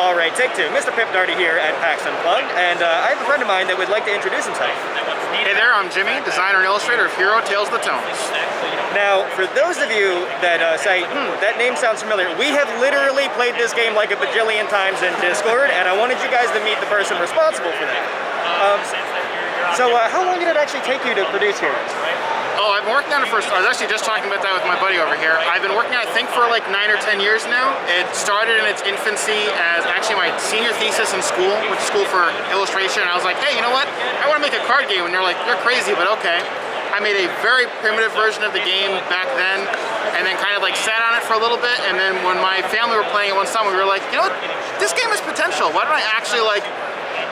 All right, take two. Mr. Pip Darty here at PAX Unplugged, and I have a friend of mine that would like to introduce himself. Hey there, I'm Jimmy, designer and illustrator of Hero Tales of the Tomes. Now, for those of you that say, that name sounds familiar, we have literally played this game like a bajillion times in Discord, and I wanted you guys to meet the person responsible for that. So how long did it actually take you to produce Heroes? Oh, I've been working on it for, I was actually just talking about that with my buddy over here. I've been working on it, I think, for like 9 or 10 years now. It started in its infancy as actually my senior thesis in school, which is school for illustration. And I was like, hey, you know what? I want to make a card game. And they're like, you're crazy, but okay. I made a very primitive version of the game back then, and then kind of like sat on it for a little bit. And then when my family were playing it one summer, we were like, you know what? This game has potential. Why don't I actually like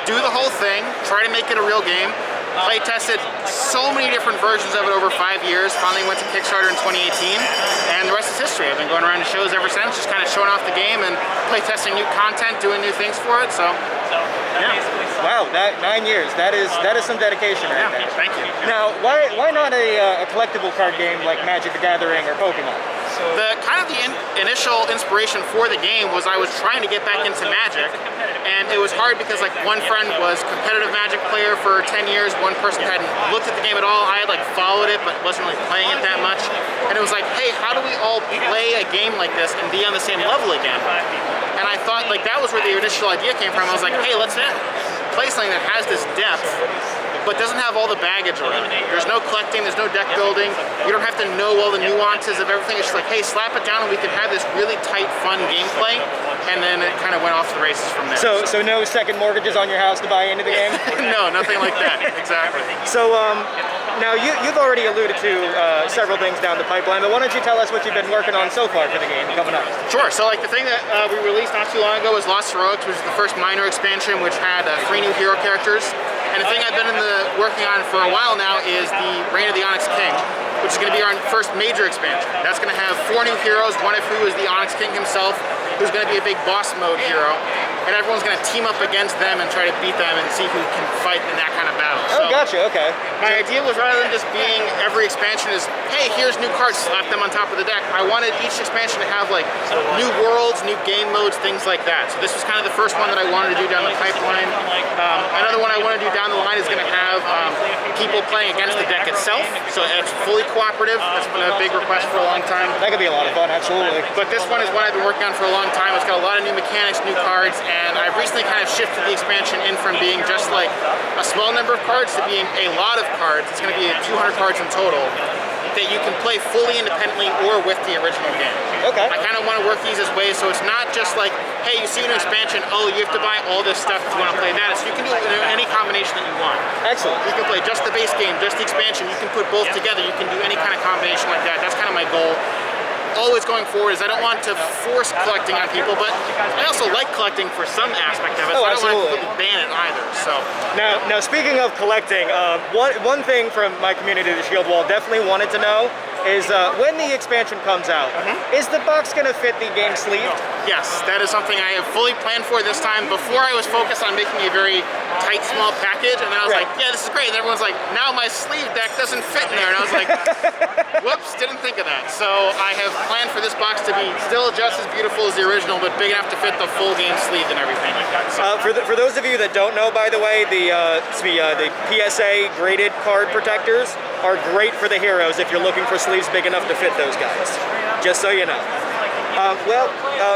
do the whole thing, try to make it a real game? Play tested so many different versions of it over 5 years. Finally went to Kickstarter in 2018, and the rest is history. I've been going around to shows ever since, just kind of showing off the game and play testing new content, doing new things for it. So yeah. Wow, that 9 years. That is some dedication right there. Thank you. Now, why not a collectible card game like Magic the Gathering or Pokemon? The initial inspiration for the game was I was trying to get back into Magic, and it was hard because like one friend was competitive Magic player for 10 years, one person hadn't looked at the game at all. I had like followed it but wasn't really playing it that much, and it was like, hey, how do we all play a game like this and be on the same level again? And I thought like that was where the initial idea came from. I was like, hey, let's play something that has this depth but doesn't have all the baggage around it. There's no collecting, there's no deck building, you don't have to know all the nuances of everything. It's just like, hey, slap it down and we can have this really tight, fun gameplay, and then it kind of went off the races from there. So no second mortgages on your house to buy into the game? No, nothing like that, exactly. So now you've already alluded to several things down the pipeline, but why don't you tell us what you've been working on so far for the game coming up? Sure, so like the thing that we released not too long ago was Lost Heroics, which is the first minor expansion, which had 3 new hero characters. And the thing I've been working on for a while now is the Reign of the Onyx King, which is going to be our first major expansion. That's going to have 4 new heroes, one of who is the Onyx King himself, who's going to be a big boss mode hero. And everyone's going to team up against them and try to beat them and see who can fight in that kind of battle. Oh, gotcha, okay. My idea was, rather than just being every expansion is, hey, here's new cards, slap them on top of the deck, I wanted each expansion to have like new worlds, new game modes, things like that. So this was kind of the first one that I wanted to do down the pipeline. Another one I want to do down the line is going to have people playing against the deck itself. So it's fully cooperative. That's been a big request for a long time. That could be a lot of fun, absolutely. But this one is one I've been working on for a long time. It's got a lot of new mechanics, new cards, and I've recently kind of shifted the expansion in from being just like a small number of cards to being a lot of cards. It's going to be 200 cards in total that you can play fully independently or with the original game. Okay. I kind of want to work these as ways so it's not just like, hey, you see an expansion, oh, you have to buy all this stuff if you want to play that. So you can do it in any combination that you want. Excellent. You can play just the base game, just the expansion. You can put both together. You can do any kind of combination like that. That's kind of my goal. Always going forward is I don't want to force collecting on people, but I also like collecting for some aspect of it. Oh, so I don't absolutely. want to completely ban it either. So Now speaking of collecting, one thing from my community, the Shield Wall, definitely wanted to know is when the expansion comes out, is the box going to fit the game sleeve? yes, that is something I have fully planned for this time. Before I was focused on making a very tight, small package, and then I was like, yeah, this is great. And everyone's like, now my sleeve deck doesn't fit in there. And I was like, whoops, didn't think of that. So I have planned for this box to be still just as beautiful as the original, but big enough to fit the full game sleeve and everything. So, For those of you that don't know, by the way, the PSA graded card protectors are great for the heroes if you're looking for sleeves big enough to fit those guys. Just so you know.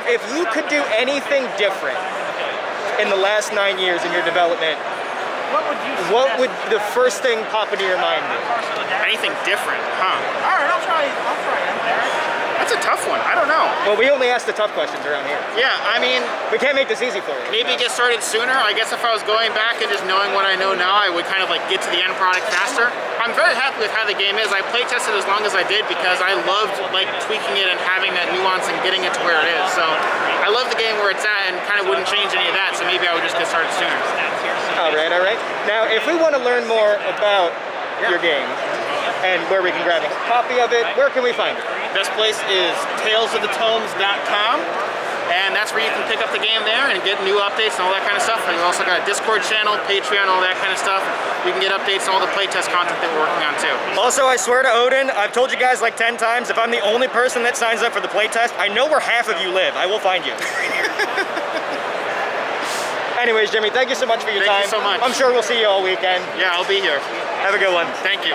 If you could do anything different in the last 9 years in your development, what would the first thing pop into your mind be? anything different, huh? Alright, I'll try. That's a tough one. I don't know. Well, we only ask the tough questions around here. Yeah, I mean, We can't make this easy for you. maybe get started sooner. I guess if I was going back and just knowing what I know now, I would kind of like get to the end product faster. I'm very happy with how the game is. I play tested as long as I did because I loved like tweaking it and having that nuance and getting it to where it is. So I love the game where it's at and kind of wouldn't change any of that. So maybe I would just get started sooner. All right. Now, if we want to learn more about your game and where we can grab a copy of it, where can we find it? Best place is talesofthetomes.com, and that's where you can pick up the game there and get new updates and all that kind of stuff. And we've also got a Discord channel, Patreon, all that kind of stuff. You can get updates on all the playtest content that we're working on too. Also, I swear to Odin, I've told you guys like 10 times, if I'm the only person that signs up for the playtest, I know where half of you live. I will find you. Anyways, Jimmy, thank you so much for your time. Thank you so much. I'm sure we'll see you all weekend. Yeah, I'll be here. Have a good one. Thank you.